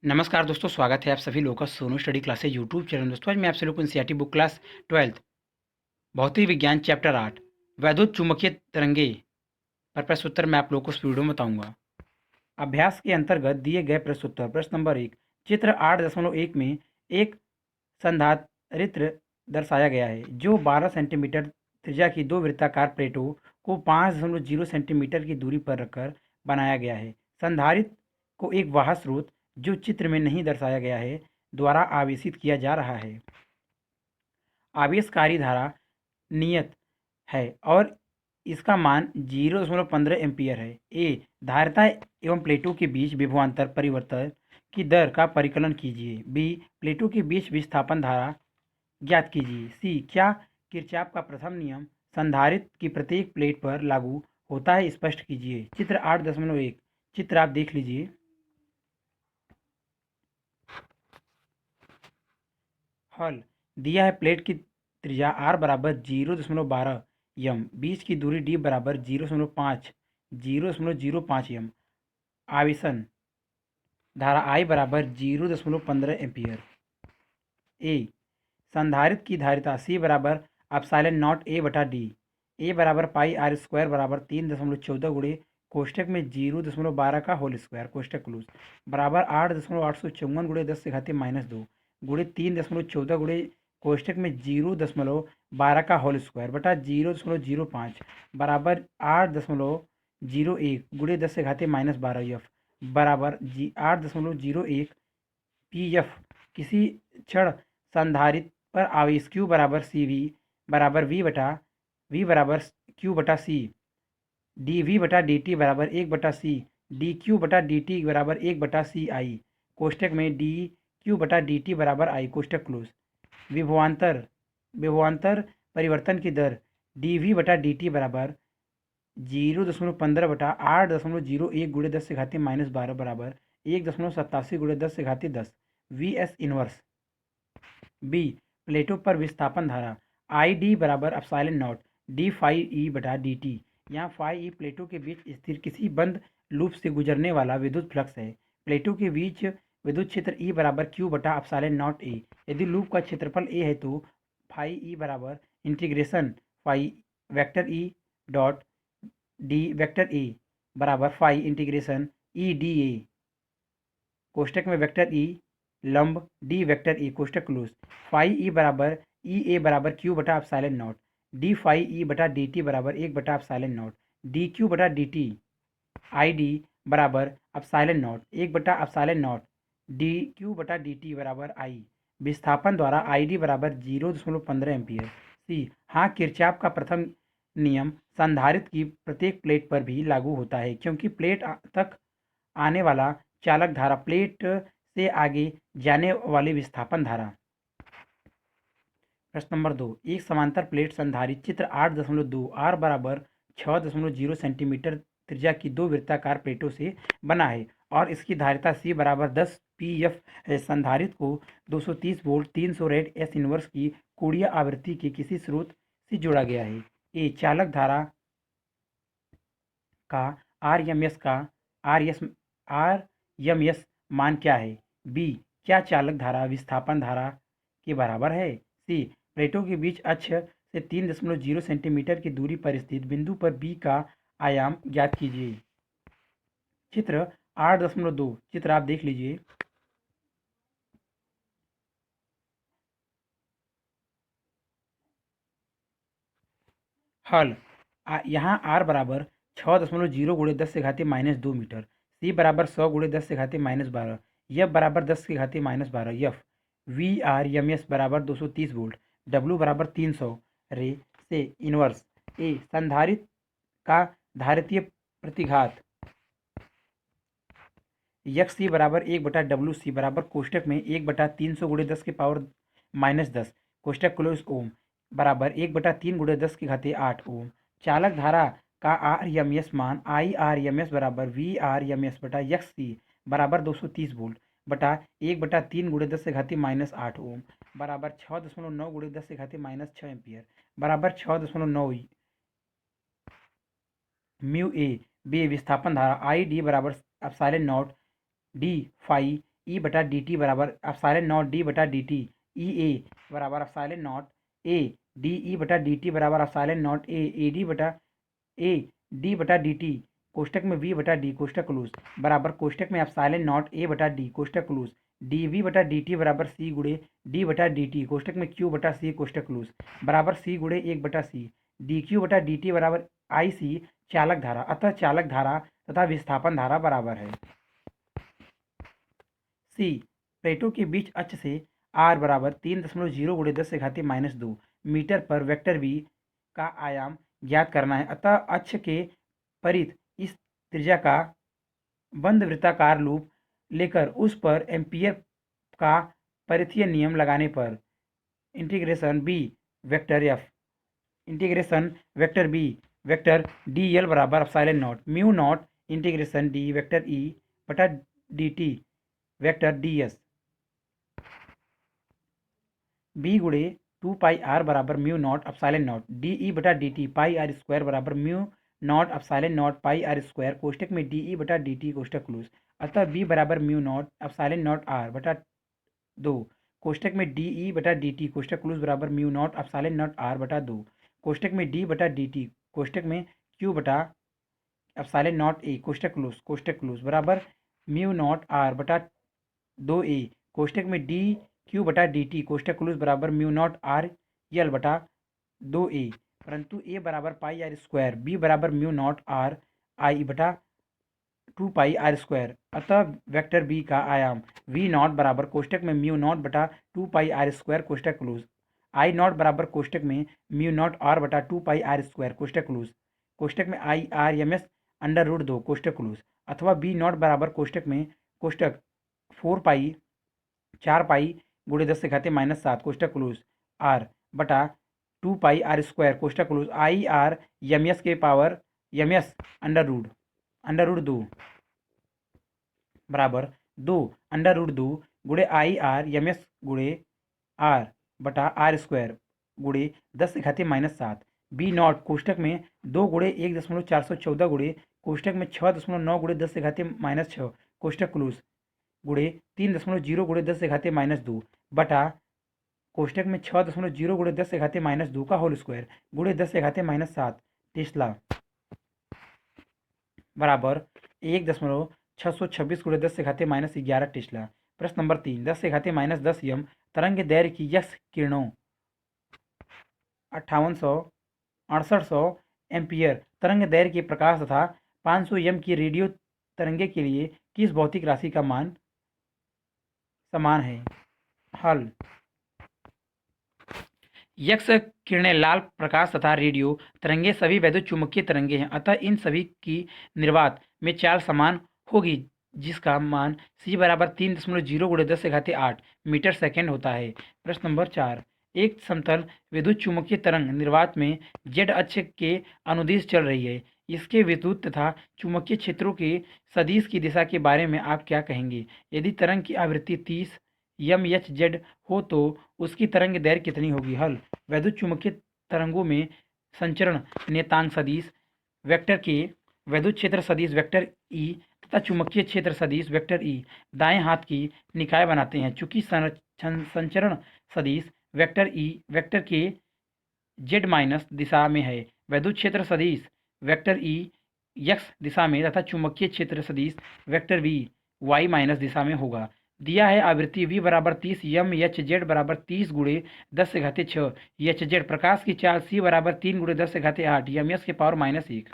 नमस्कार दोस्तों, स्वागत है आप सभी लोगों का Sonu study classes YouTube channel. दोस्तों आज मैं आप सभी लोग को एनसीईआरटी बुक क्लास 12th भौतिक विज्ञान चैप्टर 8 वैद्युत चुम्बकीय तरंगे पर प्रश्नोत्तर मैं आप लोगों को इस वीडियो में बताऊंगा। अभ्यास के अंतर्गत दिए गए प्रश्नोत्तर। प्रश्न नंबर 1, चित्र 8.1 में एक संधारित्र दर्शाया गया है जो 12 सेंटीमीटर त्रिज्या की दो वृत्ताकार प्लेटों को 5.0 सेंटीमीटर की दूरी पर रखकर बनाया गया है। संधारित्र को एक वाहक स्रोत, जो चित्र में नहीं दर्शाया गया है, द्वारा आवेशित किया जा रहा है। आवेशकारी धारा नियत है और इसका मान 0.15 एम्पीयर है। ए, धारिता एवं प्लेटों के बीच विभवांतर परिवर्तन की दर का परिकलन कीजिए। बी, प्लेटों के बीच विस्थापन धारा ज्ञात कीजिए। सी, क्या किरचॉफ का प्रथम नियम संधारित्र की प्रत्येक प्लेट पर लागू होता है, स्पष्ट कीजिए। चित्र 8.1 चित्र आप देख लीजिए। हल दिया है। प्लेट की त्रिज्या r बराबर 0.12 यम, बीच की दूरी d बराबर 0.05 यम, आवेशन धारा I बराबर 0.15 एम्पियर। ए, संधारित्र की धारिता C बराबर एप्सिलॉन नॉट A बटा डी। ए बराबर पाई आर स्क्वायर बराबर 3.14 गुणे कोष्टक में 0.12 का होल स्क्वायर कोष्टक क्लोज बराबर 8.854 गुणे 10 से घाते -2 गुणे 3.14 गुणे कोष्टक में 0.12 का होल स्क्वायर बटा 0.05 बराबर 8.01 गुणे 10 से घाते -12 यफ बराबर 8.01 पी एफ। किसी क्षण संधारित्र पर आवेश Q बराबर सी वी बराबर वी बराबर Q बटा सी, डी वी बटा डी टी बराबर 1/c, डी क्यू बटा डी टी बराबर 1/c आई कोष्टक में डी क्यू बटा डी टी बराबर आई कोष्टक क्लोज। विभवांतर विभवांतर परिवर्तन की दर डी वी बटा डी टी बराबर 0.15 बटा 8.01 गुणे 10 से घाते -12 बराबर 1.87 गुणे 10 से घाते 10 वी एस इनवर्स। बी, प्लेटों पर विस्थापन धारा आई डी बराबर epsilon naught D phi E बटा डी टी। यहाँ फाई ई प्लेटों के बीच स्थिर किसी बंद लूप से गुजरने वाला विद्युत फ्लक्स है। प्लेटों के बीच विद्युत क्षेत्र ई बराबर क्यू बटा एप्सिलॉन नॉट ए। यदि लूप का क्षेत्रफल ए है तो फाई ई बराबर integration phi vector E dot D vector A बराबर phi integration E D A कोष्टक में वेक्टर ई लंब डी वेक्टर ई कोष्टक क्लोज। फाई ई बराबर ई ए बराबर क्यू बटा epsilon naught D phi E बटा डी टी बराबर 1/एप्सिलॉन नॉट डी क्यू बटा डी टी। आई डी बराबर एप्सिलॉन नॉट 1/एप्सिलॉन नॉट डी क्यू बटा डी टी बराबर आई। विस्थापन द्वारा आई डी बराबर 0.15 एम्पियर। सी, हाँ, किरचॉफ का प्रथम नियम संधारित्र की प्रत्येक प्लेट पर भी लागू होता है, क्योंकि प्लेट तक आने वाला चालक धारा प्लेट से आगे जाने वाली विस्थापन धारा। प्रश्न नंबर 2, एक समांतर प्लेट संधारित्र चित्र 8.2 आर बराबर 6.0 सेंटीमीटर त्रिज्या की दो वृत्ताकार प्लेटों से बना है और इसकी धारिता C बराबर 10 पी एफ है। संधारित्र को 230 वोल्ट 300 रेट एस इनवर्स की कोणीय आवृत्ति के किसी स्रोत से जोड़ा गया है। ए, चालक धारा का आर एम एस मान क्या है। बी, क्या चालक धारा विस्थापन धारा के बराबर है। सी, प्लेटों के बीच अक्ष से 3.0 सेंटीमीटर की दूरी पर स्थित बिंदु पर बी का आयाम ज्ञात कीजिए। चित्र 8.2 चित्र आप देख लीजिए। हल यहाँ आर बराबर 6.0 गुणे 10 से घाते -2 मीटर, सी बराबर 100 गुणे 10 से घाते -12, यफ बराबर 10 के घाते -12 यफ। वी आर एम एस बराबर 230 वोल्ट, डब्ल्यू बराबर 300 रे से इनवर्स। ए, संधारित्र का धारितीय प्रतिघात यक्स सी बराबर 1/डब्ल्यू सी बराबर कोष्टक में 1/300 गुणे 10 के पावर -10 कोष्टक क्लोज ओम बराबर 1/3 गुणे 10 के घाते 8 ओम। चालक धारा का आर एम एस मान आई आर एम एस बराबर वी आर एम एस बटा यक्स सी बराबर 230 वोल्ट बटा 1/3 गुणे 10 से घाते -8 ओम बराबर 6.9 गुणे 10 से घाते -6 एम्पियर बराबर 6.9 म्यू ए। बी, विस्थापन धारा आई डी बराबर epsilon naught D phi E बटा डी टी बराबर एप्सिलॉन नॉट डी बटा डी टी ई ए बराबर epsilon naught A D E बटा डी टी बराबर एप्सिलॉन नॉट ए डी बटा ए डी बटा डी टी कोष्टक में वी बटा डी कोष्टक क्लोज बराबर कोष्टक में एप्सिलॉन नॉट ए बटा डी कोष्टक क्लोज डी वी बटा डी टी बराबर सी गुणे डी बटा डी टी कोष्टक में क्यू बटा सी कोष्टक क्लोज बराबर सी गुणे एक बटा सी डी क्यू बटा डी टी बराबर आई सी चालक धारा, अतः चालक धारा तथा विस्थापन धारा बराबर है। सी प्लेटों के बीच अक्ष से आर बराबर 3.0 गुणे 10 से घातीय -2 मीटर पर वेक्टर वी का आयाम ज्ञात करना है। अतः अक्ष के परित इस त्रिज्या का बंद वृत्ताकार लूप लेकर उस पर एम्पियर का परिधीय नियम लगाने पर integration B vector F integration vector B vector D L बराबर epsilon naught mu naught integration D vector E बटा D T vector D S B गुणे 2 पाई आर बराबर mu naught epsilon naught D E बटा D T pi R square बराबर mu naught epsilon naught pi R square कोष्टक में D E बटा D T कोष्टक close अतः B बराबर mu naught epsilon naught R बटा 2 कोष्टक में डी ई बटा डी टी कोष्टक क्लोज बराबर mu naught epsilon naught R बटा 2 कोष्टक में डी बटा डी टी कोष्टक में क्यू बटा एप्सिलॉन नॉट ए कोष्टक क्लोज बराबर म्यू नॉट आर बटा 2 ए कोष्टक में डी क्यू बटा डी टी कोष्टक क्लोज बराबर म्यू नॉट आर एल बटा 2 ए परंतु ए बराबर पाई आर स्क्वायर बी बराबर म्यू नॉट आर आई बटा 2 पाई आर स्क्वायर अतः वेक्टर बी का आयाम वी नॉट बराबर कोष्टक में म्यू नॉट बटा 2 पाई आर स्क्वायर कोष्टक क्लोज आई नॉट बराबर कोष्टक में म्यू नॉट आर बटा 2 पाई आर स्क्वायर कोष्टक क्लोज कोष्टक में I R M S under root 2 कोष्टक क्लोज अथवा बी नॉट बराबर कोष्टक में कोष्टक 4 पाई गुणे 10 से घाते -7 कोष्टक क्लोज आर बटा 2 पाई आर स्क्वायर कोष्टक close I R M S के power M S under root 2 बराबर 2 अंडर रूट 2 गुणे आई आर एम एस गुणे आर बटा आर स्क्वायर गुणे 10 से घाते -7 बी नॉट कोष्टक में 2 गुणे 1.414 गुणे कोष्टक में 6.9 गुणे 10 से घाते -6 कोष्टक क्लोज गुणे 3.0 गुणे 10 से घाते -2 बटा कोष्टक में 6.0 गुणे 10 से घाते -2 का होल स्क्वायर गुणे 10 से घाते -7 टेस्ला बराबर 1.626 गुणे 10 से घाते -11 टेस्ला। प्रश्न नंबर 3 10 से घाते -10 यम तरंग दैर्घ्य की यक्ष किरणों 5800 एम्पियर तरंग दैर्घ्य के प्रकाश तथा 500 यम की रेडियो तरंगे के लिए किस भौतिक राशि का मान समान है। हल यक्ष किरणें लाल प्रकाश तथा रेडियो तरंगे सभी वैद्युत चुंबकीय तरंगे हैं अतः इन सभी की निर्वात में चाल समान होगी जिसका मान c बराबर 3.0 गुणे 10 से घाते 8 मीटर सेकेंड होता है। प्रश्न नंबर 4 एक समतल विद्युत चुंबकीय तरंग निर्वात में जेड अक्ष के अनुदिश चल रही है। इसके विद्युत तथा चुंबकीय क्षेत्रों के सदिश की दिशा के बारे में आप क्या कहेंगे। यदि तरंग की आवृत्ति 30 एच जेड हो तो उसकी तरंग दैर्घ्य कितनी होगी। हल वैद्युत चुंबकीय तरंगों में संचरण नियतांक सदिश वेक्टर के वैद्युत क्षेत्र सदिश वेक्टर ई तथा चुंबकीय क्षेत्र सदिश वेक्टर ई दाएं हाथ की निकाय बनाते हैं। चूंकि संचरण सदिश वेक्टर ई वेक्टर के जेड माइनस दिशा में है, वैद्युत क्षेत्र सदिश वेक्टर ई एक्स दिशा में तथा चुंबकीय क्षेत्र सदिश वेक्टर वी वाई माइनस दिशा में होगा। दिया है आवृत्ति v बराबर 30 एम एच जेड बराबर 30 गुणे 10 से घाते 6 एच जेड प्रकाश की चाल c बराबर 3 गुणे 10 से घाते 8 एम एस के पावर -1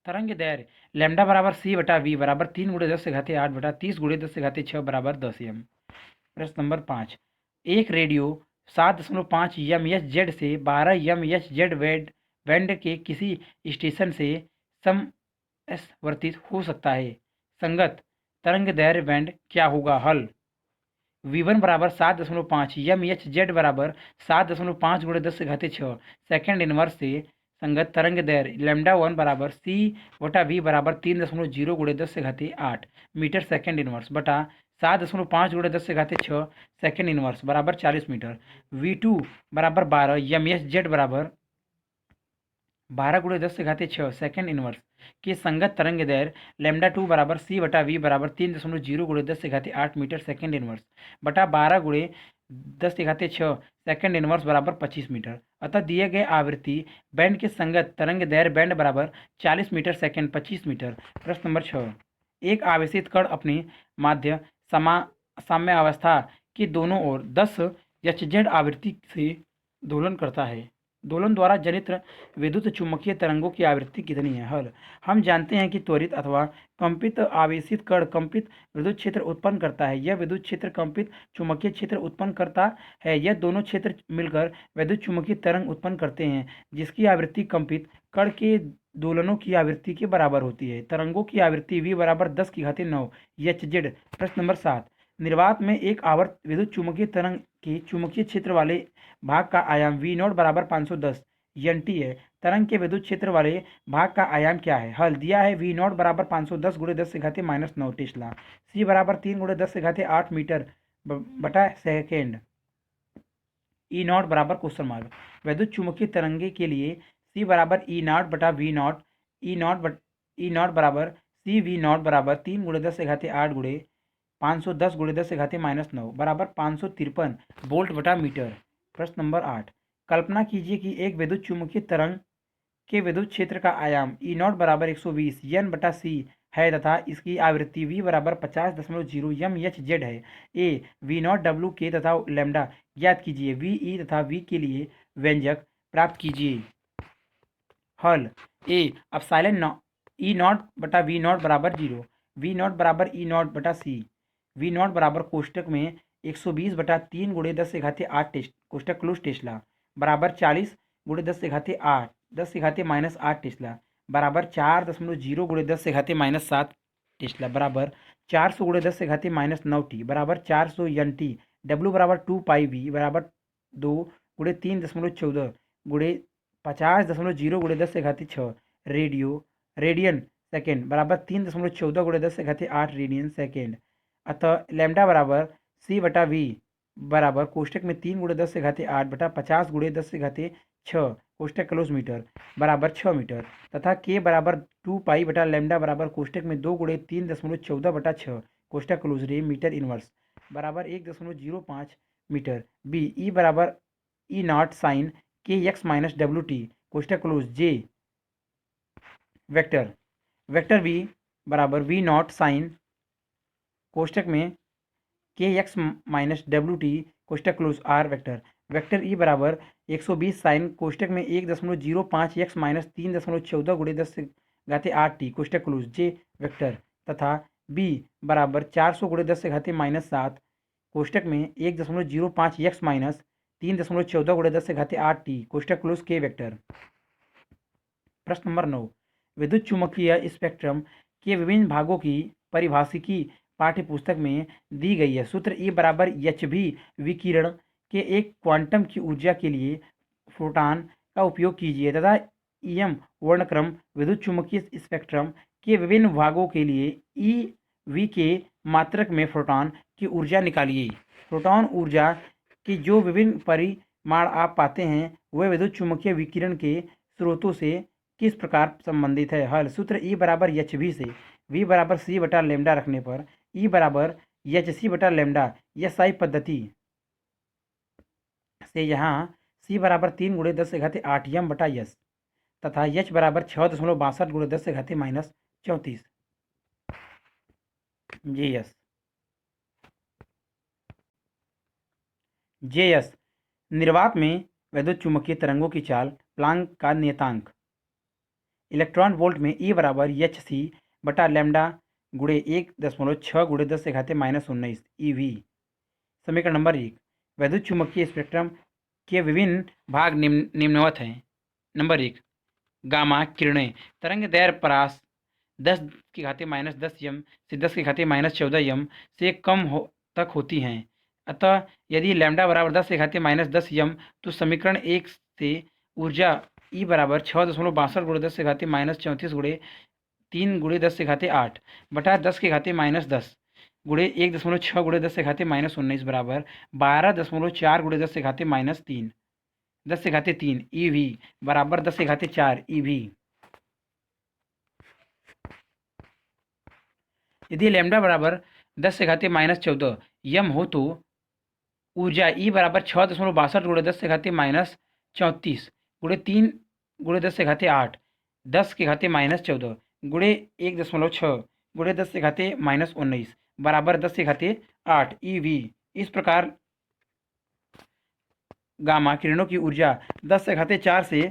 तरंग दैर्घ्य लैम्डा बराबर c बटा v बराबर 3 गुणे 10 से घाते 8 बटा 30 गुणे 10 से घाते 6 बराबर 10 एम। प्रश्न नंबर 5 एक रेडियो 7.5 एम एच जेड से 12 एम एच जेड बैंड के किसी स्टेशन से समवर्तित हो सकता है। संगत तरंग दैर्घ्य बैंड क्या होगा। हल v1 बराबर 7.5 एम एच जेड बराबर 7.5 गुणे 10 से घाते 6 सेकेंड इनवर्स से संगत तरंग दैर्घ्य लैम्डा 1 बराबर c बटा v बराबर 3.0 गुणे 10 से घाते 8 मीटर सेकेंड इनवर्स बटा 7.5 गुणे 10 से घाते 6 सेकेंड इनवर्स बराबर 40 मीटर। v2 बराबर 12 एम एच जेड बराबर 12 गुणे 10 से घाते 6 सेकंड इनवर्स के संगत तरंग दैर्घ्य लैम्डा 2 बराबर सी बटा वी बराबर 3.0 गुणे 10 से घाते 8 मीटर सेकंड इनवर्स बटा 12 गुणे 10 से घाते 6 सेकंड इनवर्स बराबर 25 मीटर। अतः दिए गए आवृत्ति बैंड के संगत तरंग दैर्घ्य बैंड बराबर 40 मीटर सेकंड 25 मीटर। प्रश्न नंबर 6, एक आवेशित कण अपनी माध्य साम्यावस्था के दोनों ओर 10 एच आवृत्ति से दोलन करता है। दोलन द्वारा जनित विद्युत चुम्बकीय तरंगों की आवृत्ति कितनी है? हल, हम जानते हैं कि त्वरित अथवा कंपित आवेशित कण कंपित विद्युत क्षेत्र उत्पन्न करता है। यह विद्युत क्षेत्र कंपित चुम्बकीय क्षेत्र उत्पन्न करता है। यह दोनों क्षेत्र मिलकर विद्युत चुम्बकीय तरंग उत्पन्न करते हैं जिसकी आवृत्ति कंपित कण के दोलनों की आवृत्ति के बराबर होती है। तरंगों की आवृत्ति v बराबर 10 की घात 9 एच। प्रश्न नंबर 7, निर्वात में एक आवर्त विद्युत चुम्बकीय तरंग के चुम्बकीय क्षेत्र वाले भाग का आयाम v नॉट बराबर 510 nt है। तरंग के विद्युत क्षेत्र वाले भाग का आयाम क्या है? हल, दिया है v नॉट बराबर 510 गुणे 10 से घाते -9 टेस्ला, c बराबर 3 गुणे 10 से घाते 8 मीटर बटा सेकेंड, ई नॉट बराबर क्वेश्चन मार्क। विद्युत चुम्बकीय तरंगे के लिए c बराबर ई नॉट बटा वी नॉट, ई नॉट बराबर सी वी नॉट बराबर 3 गुणे 10 से घाते 8 गुणे 510 गुणे 10 से घाते -9 बराबर 553 वोल्ट बटा मीटर। प्रश्न नंबर 8, कल्पना कीजिए कि एक विद्युत चुम्बकीय तरंग के विद्युत क्षेत्र का आयाम ई नॉट बराबर 120 एन बटा सी है तथा इसकी आवृत्ति v बराबर 50.0 mHz है। ए वी नॉट डब्ल्यू के तथा लैम्डा ज्ञात कीजिए। वी ई तथा वी के लिए व्यंजक प्राप्त कीजिए। हल, ए एप्सिलॉन ई नॉट बटा वी नॉट बराबर 0, वी नॉट बराबर ई नॉट बटा सी, वी नॉट बराबर कोष्टक में 120 बटा 3 गुणे 10 से घाते 8 कोष्टक क्लोज टेस्ला बराबर 40 गुणे 10 से घाते 8 10 से घाते -8 टेस्ला बराबर 4.0 गुणे 10 से घाते -7 टेस्ला बराबर 400 गुणे 10 से घाते -9 टी बराबर 400 एन टी। डब्ल्यू बराबर 2 पाई वी बराबर 2 गुणे 3.14 गुणे 50.0 गुणे 10 से घाते 6 रेडियन सेकेंड बराबर 3.14 गुणे 10 से घाते 8 रेडियन सेकेंड। अतः लैम्डा बराबर सी बटा वी बराबर कोष्टक में 3 गुणे 10 से घाते 8 बटा 50 गुणे 10 से घाते 6 कोष्टक क्लोज मीटर बराबर 6 मीटर तथा के बराबर 2 पाई बटा लैम्डा बराबर कोष्टक में 2 गुणे 3.14 बटा 6 कोष्टक क्लोज रे मीटर इनवर्स बराबर 1.05 मीटर। बी ई बराबर E naught sine K X minus W T कोष्टक close J vector vector V बराबर वी नॉट साइन कोष्टक में K X minus W T कोष्टक close R vector vector E बराबर 120 sign कोष्टक में 1.05 एक्स माइनस 3.14 गुणे 10 से घाते 8 टी कोष्टक क्लोज जे वेक्टर तथा बी बराबर 400 गुणे 10 से घाते -7 कोष्टक में 1.05 एक्स माइनस 3.14 गुणे 10 से घाते 8 टी कोष्टक क्लोज के वेक्टर। प्रश्न नंबर 9, विद्युत चुम्बकीय स्पेक्ट्रम के विभिन्न भागों की परिभाषिकी पाठ्य पुस्तक में दी गई है। सूत्र E बराबर एच भी विकिरण के एक क्वांटम की ऊर्जा के लिए फोटॉन का उपयोग कीजिए तथा EM वर्णक्रम विद्युत चुम्बकीय स्पेक्ट्रम के विभिन्न भागों के लिए ई वी के मात्रक में फोटॉन की ऊर्जा निकालिए। फोटॉन ऊर्जा की जो विभिन्न परिमाण आप पाते हैं वह विद्युत चुम्बकीय विकिरण के स्रोतों से किस प्रकार संबंधित है? हल, सूत्र E बराबर एच भी से v बराबर सी बटा लेमडा रखने पर ई बराबर एच सी बटा लेमडा यह साई पद्धति से यहाँ सी बराबर 3 गुणे 10 से घाते 8 यम बटा यस तथा एच बराबर 6.62 गुणे 10 से घाते -34 जे एस। जे एस निर्वात में विद्युत चुम्बकीय तरंगों की चाल प्लांक का नियतांक इलेक्ट्रॉन वोल्ट में ई बराबर एच सी बटा लेमडा गुणे 1.6 गुणे 10 से घाते -19 ईवी। समीकरण नंबर 1, विद्युत चुम्बकीय स्पेक्ट्रम के विभिन्न भाग निम्नवत हैं। नंबर 1, गामा किरणें तरंग दैर्घ्य परास 10 की घाते -10 यम से 10 की घाते -14 यम से कम तक होती हैं। अतः यदि लैम्डा बराबर 10 से घाते -10 यम तो समीकरण 1 से ऊर्जा ई बराबर 6.62 गुणे 10 से घाते -34 गुणे 3 गुणे 10 से घाते 8 बटा 10 के घाते -10 गुणे 1.6 गुणे 10 से घाते -19 बराबर 12.4 गुणे 10 से घाते -3 10 से घाते 3 EV बराबर 10 से घाते 4 EV। यदि लैम्डा बराबर 10 से घाते -14 यम हो तो ऊर्जा ई बराबर 6.62 गुणे 10 से घाते -34 गुणे 3 गुणे 10 से घाते 8 10 के घाते -14 गुणे 1.6 गुणे 10 से घाते -19 बराबर 10 से घाते 8 EV। इस प्रकार गामा किरणों की ऊर्जा 10 से घाते 4 से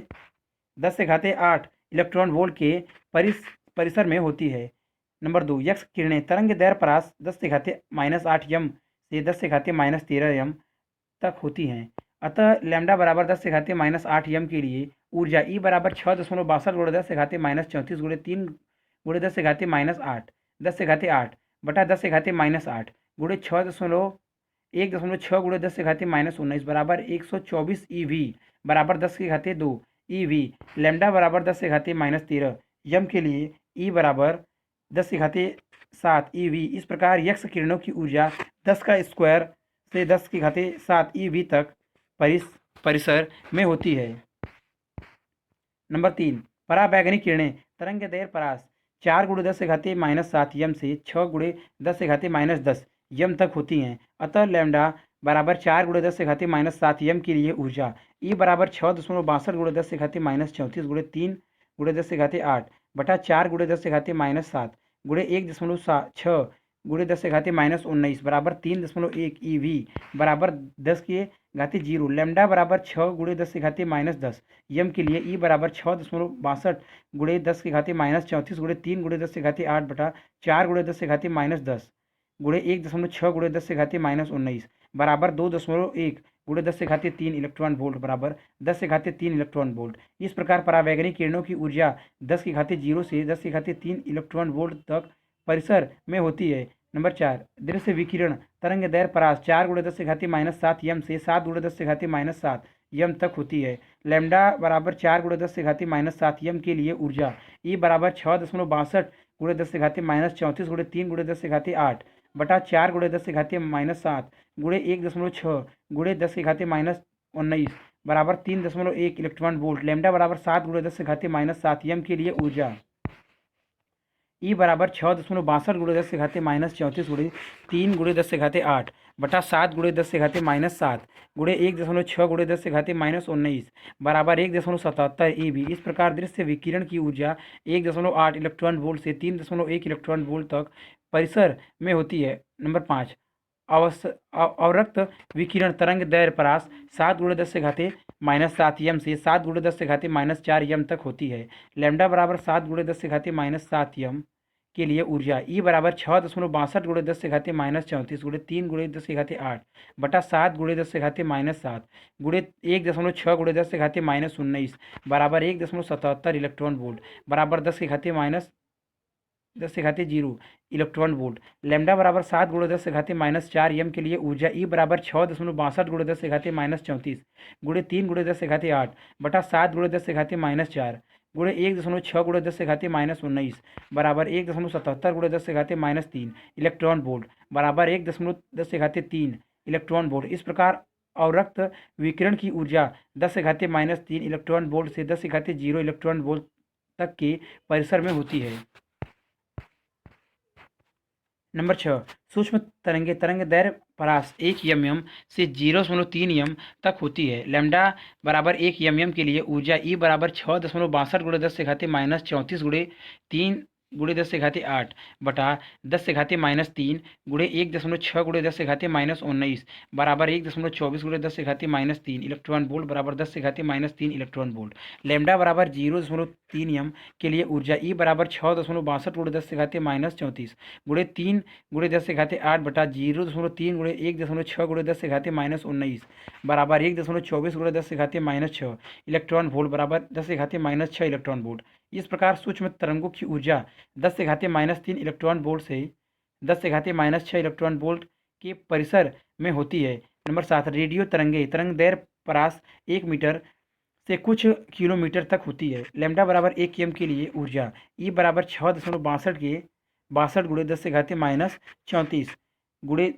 10 से घाते 8 इलेक्ट्रॉन वोल्ट के परिसर में होती है। नंबर 2, यक्स किरणें तरंग दैर्ध्य परास 10 से घाते -8 यम से 10 से घाते -13 यम तक होती हैं। अतः लैम्डा बराबर 10 से घाते -8 यम के लिए ऊर्जा ई बराबर 6.62 गुणे 10 से घाते -34 गुणे 3 गुणे 10 से घाते -8 10 से घाते 8 बटा 10 से घाते -8 गुणे 1.6 गुणे 10 से घाते -19 बराबर 124 EV बराबर 10 के घाते 2 EV। लैम्डा बराबर 10 से घाते -13 यम के लिए ई बराबर 10 के घाते 7 EV। इस प्रकार यक्स किरणों की ऊर्जा 10 का स्क्वायर से 10 के घाते 7 EV तक परिसर में होती है। नंबर 3, पराबैंगनी किरणें तरंग दैर्ध्य परास 4 गुणे 10 से घाते -7 यम से 6 गुणे 10 से घाते -10 यम तक होती हैं। अतः लैम्डा बराबर 4 गुणे 10 से घाते -7 यम के लिए ऊर्जा ई बराबर 6.62 गुणे 10 से घाते -34 गुणे 3 गुणे 10 से घाते 8 बटा 4 गुणे 10 से घाते -7 गुणे 1.6 गुणे 10 से घाते -19 बराबर 3.1 EV बराबर 10 के घाते 0। लैम्डा बराबर 6 गुणे 10 से घाते -10 यम के लिए ई बराबर 6.62 गुणे 10 के घाते -34 गुणे 3 गुणे 10 से घाते 8 बटा 4 गुणे 10 से घाते -10 गुणे 1.6 गुणे 10 से घाते -19 बराबर 2.1 गुणे 10 से घाते 3 इलेक्ट्रॉन वोल्ट बराबर 10 से घाते 3 इलेक्ट्रॉन वोल्ट। इस प्रकार परावैंगनी किरणों की ऊर्जा 10 के घाते 0 से 10 के घाते 3 इलेक्ट्रॉन वोल्ट तक परिसर में होती है। नंबर 4, दृश्य विकिरण तरंग दैर्ध्य परास 4 गुणे 10 से घाते -7 यम से 7 गुणे 10 से घाते -7 यम तक होती है। लैम्डा बराबर 4 गुणे 10 से घाते -7 यम के लिए ऊर्जा ई बराबर 6.62 गुणे 10 से घाते -34 गुणे 3 गुणे 10 से घाते 8 बटा 4 गुणे 10 से घाते -7 गुणे 1.6 गुणे 10 के घाते -19 बराबर 3.1 इलेक्ट्रॉन वोल्ट। लैम्डा बराबर 7 गुणे 10 से घाते -7 यम के लिए ऊर्जा ई बराबर 6.62 गुणे 10 से घाते -34 गुणे 3 गुणे 10 से घाते 8 बटा 7 गुणे 10 से घाते -7 गुणे 1.6 गुणे 10 से घाते -19 बराबर 1.77 EV। इस प्रकार दृश्य विकिरण की ऊर्जा 1.8 इलेक्ट्रॉन वोल्ट से 3.1 इलेक्ट्रॉन वोल्ट तक परिसर में होती है। नंबर 5, अवरक्त विकिरण तरंग दैर्ध्य परास 7 गुणे 10 से घाते -7 यम से 7 गुणे 10 से घाते -4 यम तक होती है। लैम्डा बराबर 7 गुणे 10 से घाते -7 यम के लिए ऊर्जा ई बराबर 6.62 गुणे 10 से घाते -34 गुणे 3 गुणे 10 से घाते 8 बटा 7 गुणे 10 से घाते -7 गुणे 1.6 गुणे 10 से घाते -19 बराबर 1.77 इलेक्ट्रॉन वोल्ट बराबर 10 के घाते 0 इलेक्ट्रॉन वोल्ट। लैम्डा बराबर 7 गुणे 10 से घाते -4 यम के लिए ऊर्जा ई बराबर 6.62 गुणे 10 से घाते -34 गुणे 3 गुणे 10 से घाते 8 बटा 7 गुणे 10 से घाते -4 गुणे 1.6 गुणे 10 से घाते -19 बराबर 1.77 गुणे 10 से घाते -3 इलेक्ट्रॉन वोल्ट बराबर 1.10 से घाते 3 इलेक्ट्रॉन वोल्ट। इस प्रकार अवरक्त विकिरण की ऊर्जा 10 से घाते -3 इलेक्ट्रॉन वोल्ट से 10 से घाते 0 इलेक्ट्रॉन वोल्ट तक के परिसर में होती है। नंबर 6, सूक्ष्म तरंगे तरंग दैर्ध्य परास 1 mm से 0.3 यम तक होती है। लैम्डा बराबर 1 mm के लिए ऊर्जा ई बराबर 6.62 गुणे 10 से घाते -34 गुणे 3 गुणे 10 से घाते 8 बटा 10 से घाते -3 गुणे 1.6 गुणे 10 से घाते -19 बराबर 1.24 गुणे 10 से घाते -3 इलेक्ट्रॉन वोल्ट बराबर 10 से घाते -3 इलेक्ट्रॉन वोल्ट। लैम्डा बराबर 0.3 यम के लिए ऊर्जा ई बराबर 6.62 गुणे 10 से घाते -34 गुणे 3 गुणे 10 से घाते 8 बटा 0.3 गुणे 1.6 गुणे 10 से घाते -19 बराबर 1.24 गुणे 10 से घाते -6 इलेक्ट्रॉन वोल्ट बराबर 10 से घाते -6 इलेक्ट्रॉन वोल्ट। इस प्रकार सूक्ष्म तरंगों की ऊर्जा 10 से घाते -3 इलेक्ट्रॉन वोल्ट से 10 से घाते -6 इलेक्ट्रॉन वोल्ट के परिसर में होती है। नंबर 7, रेडियो तरंगे तरंग दैर्ध्य परास 1 मीटर से कुछ किलोमीटर तक होती है। लैम्डा बराबर 1 एम के लिए ऊर्जा ई बराबर 6.62 गुणे 10 से घाते -34 गुणे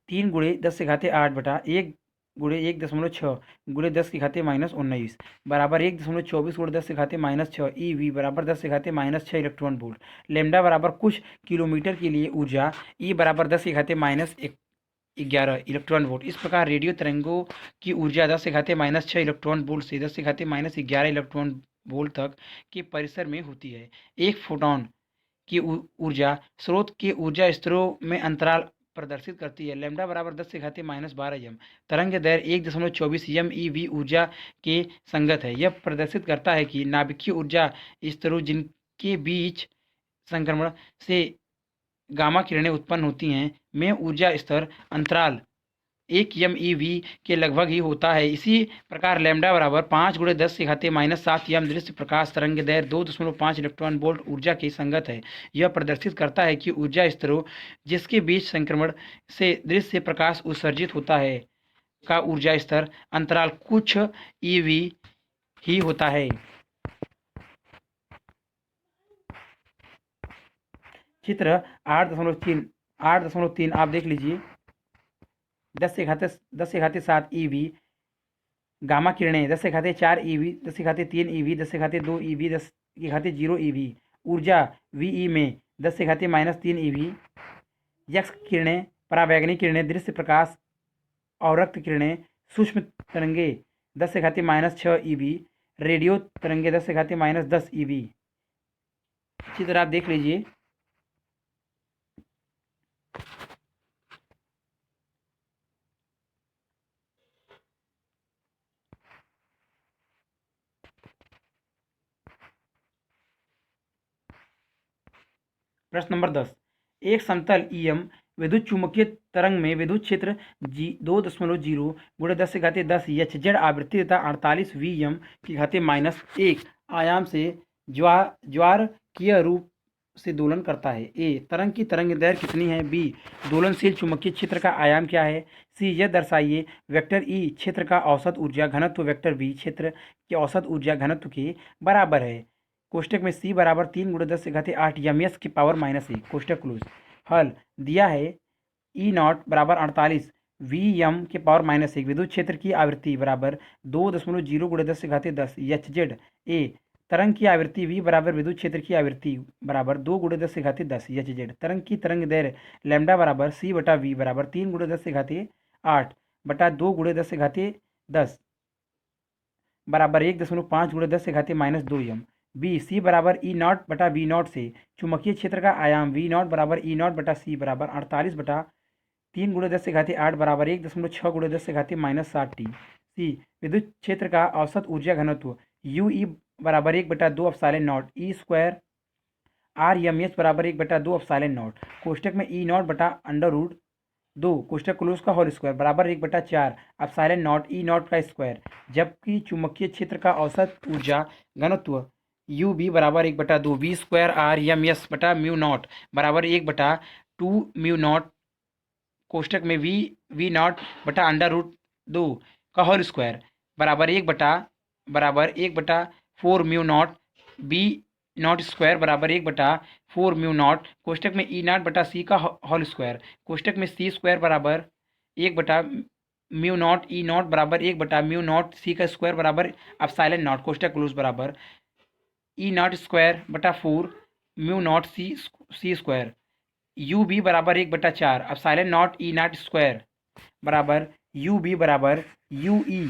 3 गुणे 10 से घाते 8 बटा 1 गुणे 1.6 गुणे 10⁻⁻⁹ बराबर 1.24 गुणे 10⁻⁻⁶ EV बराबर 10⁻⁻⁶ इलेक्ट्रॉन वोल्ट। लेमडा बराबर कुछ किलोमीटर के लिए ऊर्जा E बराबर 10⁻⁻11 इलेक्ट्रॉन वोल्ट। इस प्रकार रेडियो तरंगों की ऊर्जा 10⁻⁻⁶ इलेक्ट्रॉन वोल्ट से 10⁻⁻11 इलेक्ट्रॉन वोल्ट तक के परिसर में होती है। एक फोटॉन की ऊर्जा स्रोत के ऊर्जा स्तरों में अंतराल प्रदर्शित करती है। लैम्ब्डा बराबर 10⁻⁻12 एम। तरंग दैर्घ्य 1.24 एम EV ऊर्जा के संगत है। यह प्रदर्शित करता है कि नाभिकीय ऊर्जा स्तरों जिनके बीच संक्रमण से गामा किरणें उत्पन्न होती हैं में ऊर्जा स्तर अंतराल 1 एम EV के लगभग ही होता है। इसी प्रकार लैम्ब्डा बराबर 5 गुणे 10⁻⁷ एम दृश्य प्रकाश तरंग दैर्घ्य 2.5 इलेक्ट्रॉन वोल्ट ऊर्जा के संगत है। यह प्रदर्शित करता है कि ऊर्जा स्तरों जिसके बीच संक्रमण से दृश्य प्रकाश उत्सर्जित होता है का ऊर्जा स्तर अंतराल कुछ EV ही होता है। चित्र 8.3 आप देख लीजिए। 10⁻7 EV गामा किरणें 10⁻4 EV 10⁻3 EV 10⁻2 EV 10⁻0 EV ऊर्जा VE में 10⁻−3 EV। यक्स किरणें परावैंगनिक किरणें दृश्य प्रकाश और रक्त किरणें सूक्ष्म तरंगे 10⁻6 EV रेडियो तरंगे 10⁻10 EV। चित्र आप देख लीजिए। प्रश्न नंबर 10। एक समतल EM विद्युत चुम्बकीय तरंग में विद्युत क्षेत्र 2.0 गुणे 10⁻10 HZ आवृत्ति तथा 48 VM की घाते -1 आयाम से ज्वारकीय रूप से दोलन करता है। ए तरंग की तरंग दैर्घ्य कितनी है। बी दोलनशील चुंबकीय क्षेत्र का आयाम क्या है। सी यह दर्शाइए वेक्टर ई क्षेत्र का औसत ऊर्जा घनत्व वेक्टर बी क्षेत्र के औसत ऊर्जा घनत्व के बराबर है। कोष्टक में सी बराबर 3 गुणे 10⁸ एमएस की पावर -1 कोष्टक क्लोज। हल दिया है ई नॉट बराबर 48 VM के पावर -1 विद्युत क्षेत्र की आवृत्ति बराबर 2.0 गुणे 10⁻10 HZ। ए तरंग की आवृत्ति V बराबर विद्युत क्षेत्र की आवृत्ति बराबर 2 गुणे 10⁻10 HZ। तरंग की तरंग दैर्घ्य लैम्ब्डा बराबर C बटा V बराबर 3 गुणे 10⁸ बटा 2 गुणे 10⁻10 बराबर 1.5 गुणे 10⁻−2 एम। बी सी बराबर ई नॉट बटा वी नॉट से चुंबकीय क्षेत्र का आयाम V नॉट बराबर ई नॉट बटा सी बराबर 48 बटा 3 गुणे 10⁸ बराबर 1.6 गुणे 10⁻60 टी। सी विद्युत क्षेत्र का औसत ऊर्जा घनत्व UE बराबर 1/2 epsilon not E square RMH बराबर 1/2 एप्सिलॉन नॉट कोष्टक में ई नॉट बटा √2 कोष्टक क्लोज का होल स्क्वायर बराबर 1/4 एप्सिलॉन नॉट ई नॉट का स्क्वायर। जबकि चुंबकीय क्षेत्र का औसत ऊर्जा घनत्व UB बराबर 1/2 V स्क्वायर RMS बटा म्यू नॉट बराबर 1/2 म्यू नॉट कोष्टक में V नॉट बटा √2 का होल स्क्वायर बराबर 1/4 mu naught B not square बराबर 1/4 म्यू नॉट कोष्टक में E नॉट बटा C का होल स्क्वायर कोष्टक में C स्क्वायर बराबर 1 म्यू नॉट E नॉट बराबर 1 म्यू नॉट C का स्क्वायर बराबर एप्सिलॉन नॉट कोष्टक क्लोज बराबर E नॉट स्क्वायर बटा 4 mu naught C square. UB बराबर 1/4 epsilon not E not square बराबर UB बराबर UE।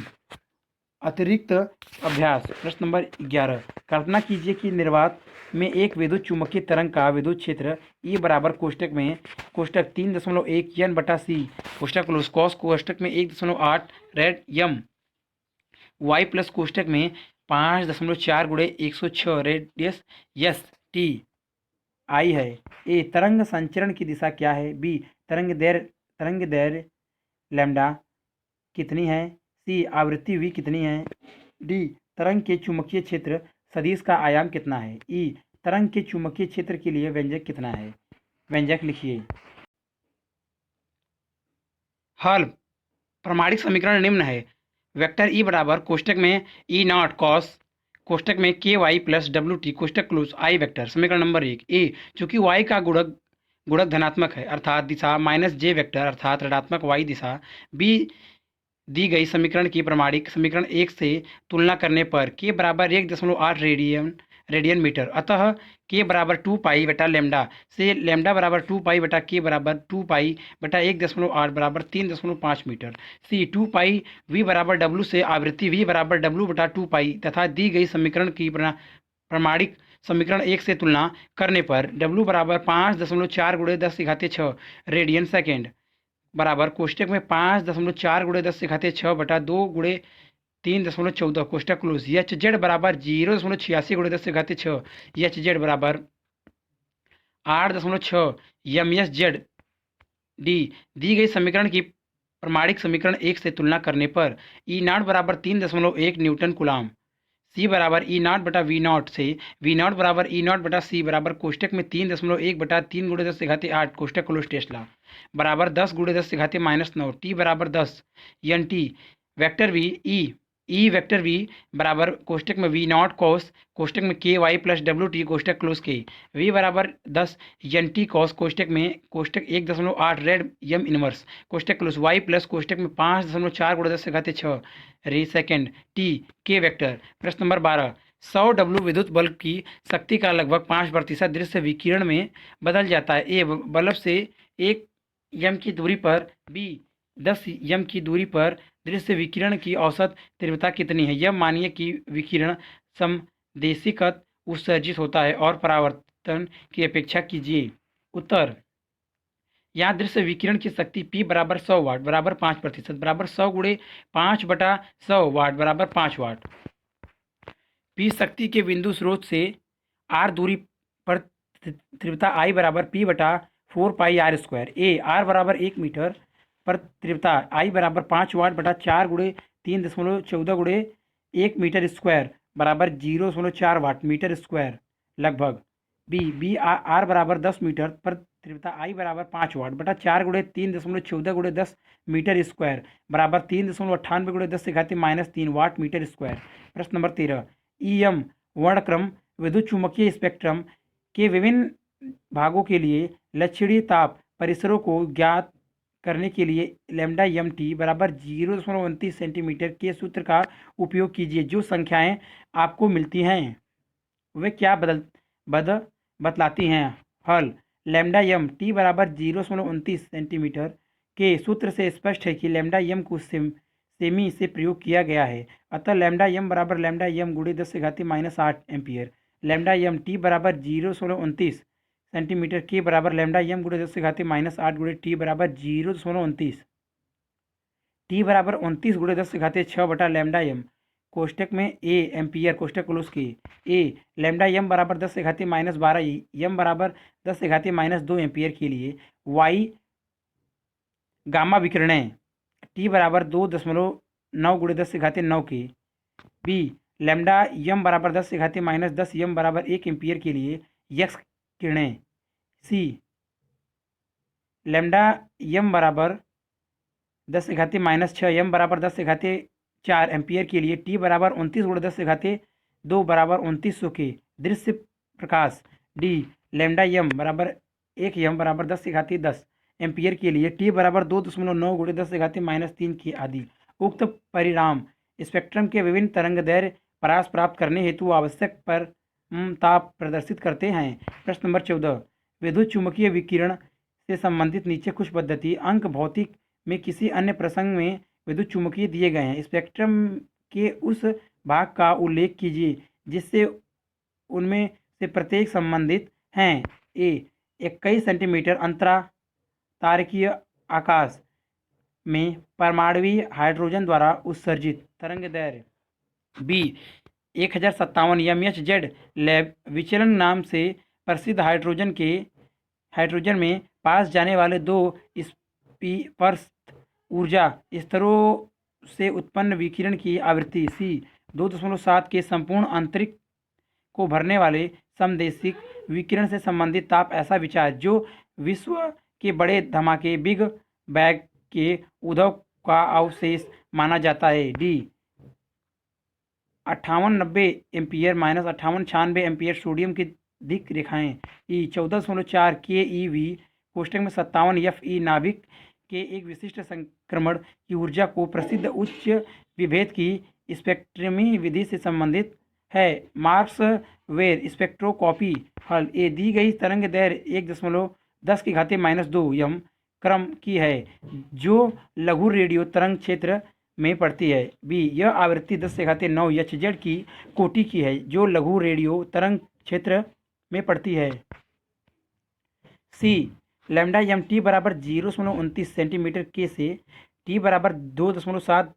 अतिरिक्त अभ्यास प्रश्न नंबर 11। कल्पना कीजिए कि निर्वात में एक विद्युत चुम्बकीय तरंग का विद्युत क्षेत्र E बराबर कोष्टक में कोष्टक 3.1 N बटा C कोष्टक क्लोज कॉस कोष्टक में 1.8 रेड M Y प्लस कोष्टक में 5.4 गुणे 106 रेडियस यस टी आई है। ए तरंग संचरण की दिशा क्या है। बी तरंग दैर्घ्य लैम्ब्डा कितनी है। सी आवृत्ति V कितनी है। डी तरंग के चुंबकीय क्षेत्र सदिश का आयाम कितना है। ई तरंग के चुंबकीय क्षेत्र के लिए व्यंजक कितना है। व्यंजक लिखिए। हल प्रमाणिक समीकरण निम्न है। वेक्टर E बराबर कोष्टक में E नॉट कॉस कोष्टक में KY प्लस WT कोष्टक क्लोज I वेक्टर। समीकरण नंबर 1। ए चूंकि Y का गुणक धनात्मक है अर्थात दिशा -J वेक्टर अर्थात ऋणात्मक Y दिशा। बी दी गई समीकरण की प्रमाणिक समीकरण 1 से तुलना करने पर के बराबर 1.8 रेडियन मीटर, अतः के बराबर 2 पाई बटा लेमडा से लेमडा बराबर 2 पाई बटा के बराबर 2 पाई बटा 1.8 बराबर 3.5 मीटर। सी 2 पाई वी बराबर डब्ल्यू से आवृत्ति वी बराबर डब्ल्यू बटा 2 पाई तथा दी गई समीकरण की प्रमाणिक समीकरण 1 से तुलना करने पर डब्ल्यू बराबर 5.4 गुणे 10⁻6 रेडियन सेकेंड बराबर कोष्टक में 5.4 गुणे 10⁻6 बटा 2 गुणे 3.14 कोष्टक क्लोज। एच जेड बराबर 0.86 गुणे 10⁻6 एच जेड बराबर 8.6 एम एस जेड डी। दी गई समीकरण की प्रमाणिक समीकरण 1 से तुलना करने पर ई नॉट बराबर 3.1 न्यूटन कुलाम, सी बराबर ई नॉट बटा वी नॉट से वी नॉट बराबर ई नॉट बटा सी बराबर कोष्टक में 3.1 बटा 3 गुणे 10⁸ कोष्टक क्लोज टेस्ला बराबर 10 गुणे 10⁻9 टी बराबर 10 N T vector V E vector V बराबर कोष्टक में वी नॉट कॉस कोष्टक में K Y plus W T कोष्टक क्लोज के वी बराबर 10 एन टी कॉस कोष्टक में कोष्टक 1.8 रेड यम इनवर्स कोष्टक क्लोज वाई प्लस कोष्टक में 5.4 गुणे 10⁻6 रे सेकेंड टी के वेक्टर। प्रश्न नंबर 12, 100 डब्ल्यू विद्युत बल्ब की शक्ति का लगभग 5% दृश्य विकिरण में बदल जाता है। ए बल्ब से 1 एम की दूरी पर, बी 10 एम की दूरी पर दृश्य विकिरण की औसत तीव्रता कितनी है। यह मानिए कि विकिरण समदेशिकत उत्सर्जित होता है और परावर्तन की अपेक्षा कीजिए। उत्तर, यहाँ दृश्य विकिरण की शक्ति P बराबर 100 वाट बराबर 5% बराबर 100 गुणे 5 बटा 100 वाट बराबर 5 वाट। P शक्ति के बिंदु स्रोत से R दूरी पर तीव्रता I बराबर P बटा 4 पाई R स्क्वायर। ए R बराबर 1 मीटर पर तीव्रता I बराबर 5 वाट बटा 4 गुणे 3.14 गुणे 1 मीटर स्क्वायर बराबर 0.4 वाट मीटर स्क्वायर लगभग। बी आर बराबर 10 मीटर पर तीव्रता I बराबर 5 वाट बटा 4 गुणे 3.14 गुणे 10 मीटर स्क्वायर बराबर 3.98 गुणे 10⁻³ वाट मीटर स्क्वायर। प्रश्न नंबर 13, EM वर्णक्रम विद्युत चुम्बकीय स्पेक्ट्रम के विभिन्न भागों के लिए लक्षणीय ताप परिसरों को ज्ञात करने के लिए लैम्डा एम टी बराबर 0.29 सेंटीमीटर के सूत्र का उपयोग कीजिए। जो संख्याएं आपको मिलती हैं वे क्या बतलाती हैं। हल, लैम्डा एम टी बराबर 0.29 सेंटीमीटर के सूत्र से स्पष्ट है कि लैम्डा एम को सेमी से प्रयोग किया गया है, अतः लैम्डा एम बराबर लैम्डा एम गुणे 10⁻⁸ एम्पियर। लैम्डा एम टी बराबर 0.29 सेंटीमीटर के बराबर लैम्डा एम गुणे 10⁻⁸ गुणे टी बराबर 0.29 टी बराबर 29 गुणे 10⁶ बटा लैम्डा एम कोष्टक में ए एम्पियर कोष्टक क्लोज के। ए लैम्डा एम बराबर 10⁻12 एम बराबर 10⁻² एम्पियर के लिए। वाई गामा विकिरणें टी बराबर 2.9 गुणे 10⁻9 के। बी लैम्डा एम बराबर 10⁻10 एम बराबर 1 एम्पियर के लिए। यक्स किरणें। सी लैम्डा एम बराबर 10⁻6 एम बराबर 10⁻4 एम्पियर के लिए। टी बराबर 29 गुणे 10⁻2 बराबर 2900 के। दृश्य प्रकाश। डी लैम्डा एम बराबर 1 एम बराबर 10⁻10 एम्पियर के लिए। टी बराबर 2.9 गुणे 10⁻³ के आदि। उक्त परिणाम स्पेक्ट्रम के विभिन्न तरंगदैर्घ्य परास प्राप्त करने हेतु आवश्यक पर ताप प्रदर्शित करते हैं। प्रश्न नंबर 14, विद्युत चुम्बकीय विकिरण से संबंधित नीचे कुछ पद्धति अंक भौतिक में किसी अन्य प्रसंग में विद्युत चुम्बकीय दिए गए हैं। स्पेक्ट्रम के उस भाग का उल्लेख कीजिए जिससे उनमें से प्रत्येक संबंधित हैं। ए 21 सेंटीमीटर अंतरा तारकीय आकाश में परमाणुवीय हाइड्रोजन द्वारा उत्सर्जित तरंगदैर्घ्य। बी 1057 एमएच जेड लैब विचलन नाम से प्रसिद्ध हाइड्रोजन में पास जाने वाले दो स्पष्ट ऊर्जा स्तरों से उत्पन्न विकिरण की आवृत्ति। सी 2.7 के संपूर्ण अंतरिक्ष को भरने वाले समदैशिक विकिरण से संबंधित ताप ऐसा विचार जो विश्व के बड़े धमाके बिग बैंग के उद्भव का अवशेष माना जाता है। D 5890 ampere minus 5896 ampere sodium की दिक रेखाएं। ई 14.4 के ई वी कोष्टक में 57 एफ ई नाभिक के एक विशिष्ट क्रमण की ऊर्जा को प्रसिद्ध उच्च विभेद की स्पेक्ट्रमी विधि से संबंधित है। मार्क्स वेर स्पेक्ट्रोकॉपी हल ए दी गई तरंग दैर्घ्य 1.10⁻² यम क्रम की है जो लघु रेडियो तरंग क्षेत्र में पड़ती है। बी यह आवृत्ति 10⁹ HZ की कोटि की है जो लघु रेडियो तरंग क्षेत्र में पड़ती है। सी लैम्डा एम टी बराबर 0.29 सेंटीमीटर के से टी बराबर 2.7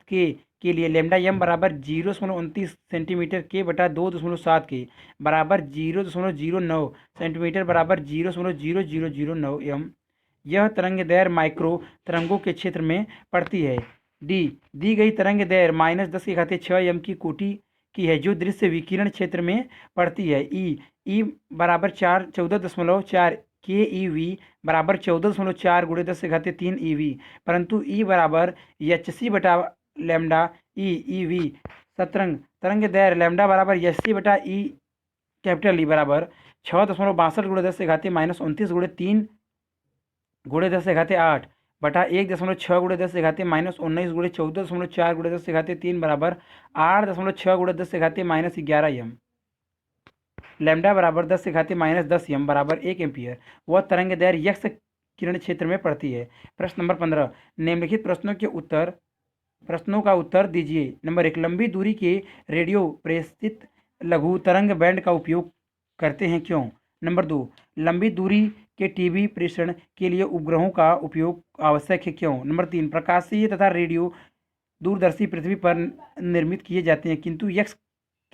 के लिए लैम्डा एम बराबर 0.29 सेंटीमीटर के बटा 2.7 के बराबर 0.09 सेंटीमीटर बराबर 0.0009 एम। यह तरंग दैर्घ्य माइक्रो तरंगों के क्षेत्र में पड़ती है। दी गई तरंग दैर्घ्य -10⁶ एम की कोटि की है जो दृश्य विकिरण क्षेत्र में पड़ती है। ई बराबर 14.4 के ई वी बराबर 14.4 × 10⁻³ EV, परंतु ई बराबर HC बटा लैम्डा ई वी तरंग दैर्घ्य लैम्डा बराबर HC बटा ई कैपिटल ई बराबर 6.62 × 10⁻29 × 3 × 10⁸ बटा 1.6 × 10⁻19 × 14.4 × 10⁻³ बराबर 8.6 × 10⁻11 एम। लैम्डा बराबर 10⁻10 एम बराबर 1 एम्पियर वह तरंग दैर्घ्य यक्ष किरण क्षेत्र में पड़ती है। प्रश्न नंबर 15 निम्नलिखित प्रश्नों का उत्तर दीजिए। नंबर 1 लंबी दूरी के रेडियो प्रेषित लघु तरंग बैंड का उपयोग करते हैं क्यों? नंबर 2 लंबी दूरी के टीवी प्रेषण के लिए उपग्रहों का उपयोग आवश्यक है क्यों? नंबर 3 प्रकाशीय तथा रेडियो दूरदर्शी पृथ्वी पर निर्मित किए जाते हैं किंतु यक्ष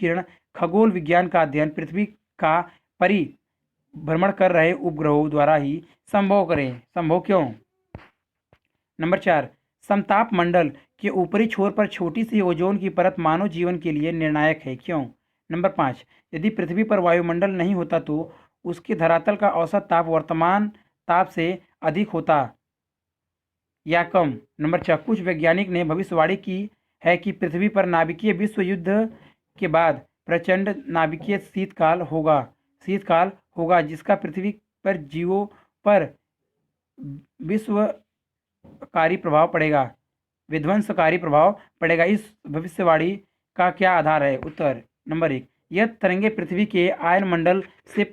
किरण खगोल विज्ञान का अध्ययन पृथ्वी का परिभ्रमण कर रहे उपग्रहों द्वारा ही संभव क्यों? नंबर 4 समताप मंडल के ऊपरी छोर पर छोटी सी ओजोन की परत मानव जीवन के लिए निर्णायक है क्यों? नंबर 5 यदि पृथ्वी पर वायुमंडल नहीं होता तो उसके धरातल का औसत ताप वर्तमान ताप से अधिक होता या कम? नंबर 6 कुछ वैज्ञानिक ने भविष्यवाणी की है कि पृथ्वी पर नाभिकीय विश्व युद्ध के बाद प्रचंड नाभिकीय शीतकाल होगा जिसका पृथ्वी पर जीवों पर विध्वंसकारी प्रभाव पड़ेगा। इस भविष्यवाणी का क्या आधार है? उत्तर नंबर 1 यह तरंगें पृथ्वी के आयनमंडल से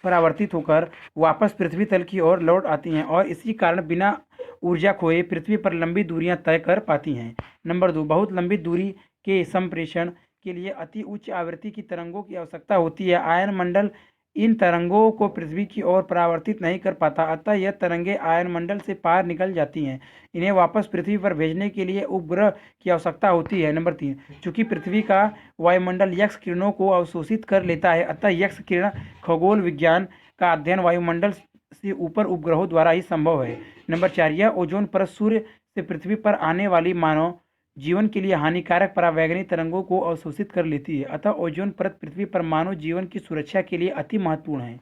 परावर्तित होकर वापस पृथ्वी तल की ओर लौट आती हैं और इसी कारण बिना ऊर्जा खोए पृथ्वी पर लंबी दूरियां तय कर पाती हैं। नंबर 2 बहुत लंबी दूरी के संप्रेषण के लिए अति उच्च आवृत्ति की तरंगों की आवश्यकता होती है। आयनमंडल इन तरंगों को पृथ्वी की ओर परावर्तित नहीं कर पाता अतः यह तरंगें आयनमंडल से पार निकल जाती हैं। इन्हें वापस पृथ्वी पर भेजने के लिए उपग्रह की आवश्यकता होती है। नंबर 3 चूंकि पृथ्वी का वायुमंडल यक्ष किरणों को अवशोषित कर लेता है अतः यक्ष किरण खगोल विज्ञान का अध्ययन वायुमंडल से ऊपर उपग्रहों द्वारा ही संभव है। नंबर 4 यह ओजोन परत सूर्य से पृथ्वी पर आने वाली मानव जीवन के लिए हानिकारक परावैंगनी तरंगों को अवशोषित कर लेती है अतः ओजोन परत पृथ्वी पर मानव जीवन की सुरक्षा के लिए अति महत्वपूर्ण है।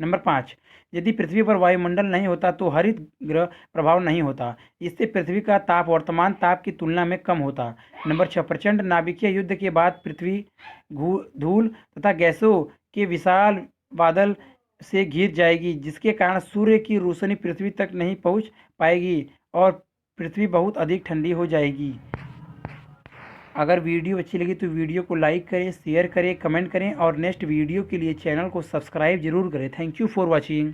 नंबर 5 यदि पृथ्वी पर वायुमंडल नहीं होता तो हरित ग्रह प्रभाव नहीं होता। इससे पृथ्वी का ताप वर्तमान ताप की तुलना में कम होता। नंबर 6 प्रचंड नाभिकीय युद्ध के बाद पृथ्वी धूल तथा गैसों के विशाल बादल से घिर जाएगी जिसके कारण सूर्य की रोशनी पृथ्वी तक नहीं पहुंच पाएगी और पृथ्वी बहुत अधिक ठंडी हो जाएगी। अगर वीडियो अच्छी लगी तो वीडियो को लाइक करें, शेयर करें, कमेंट करें और नेक्स्ट वीडियो के लिए चैनल को सब्सक्राइब जरूर करें। Thank you for watching.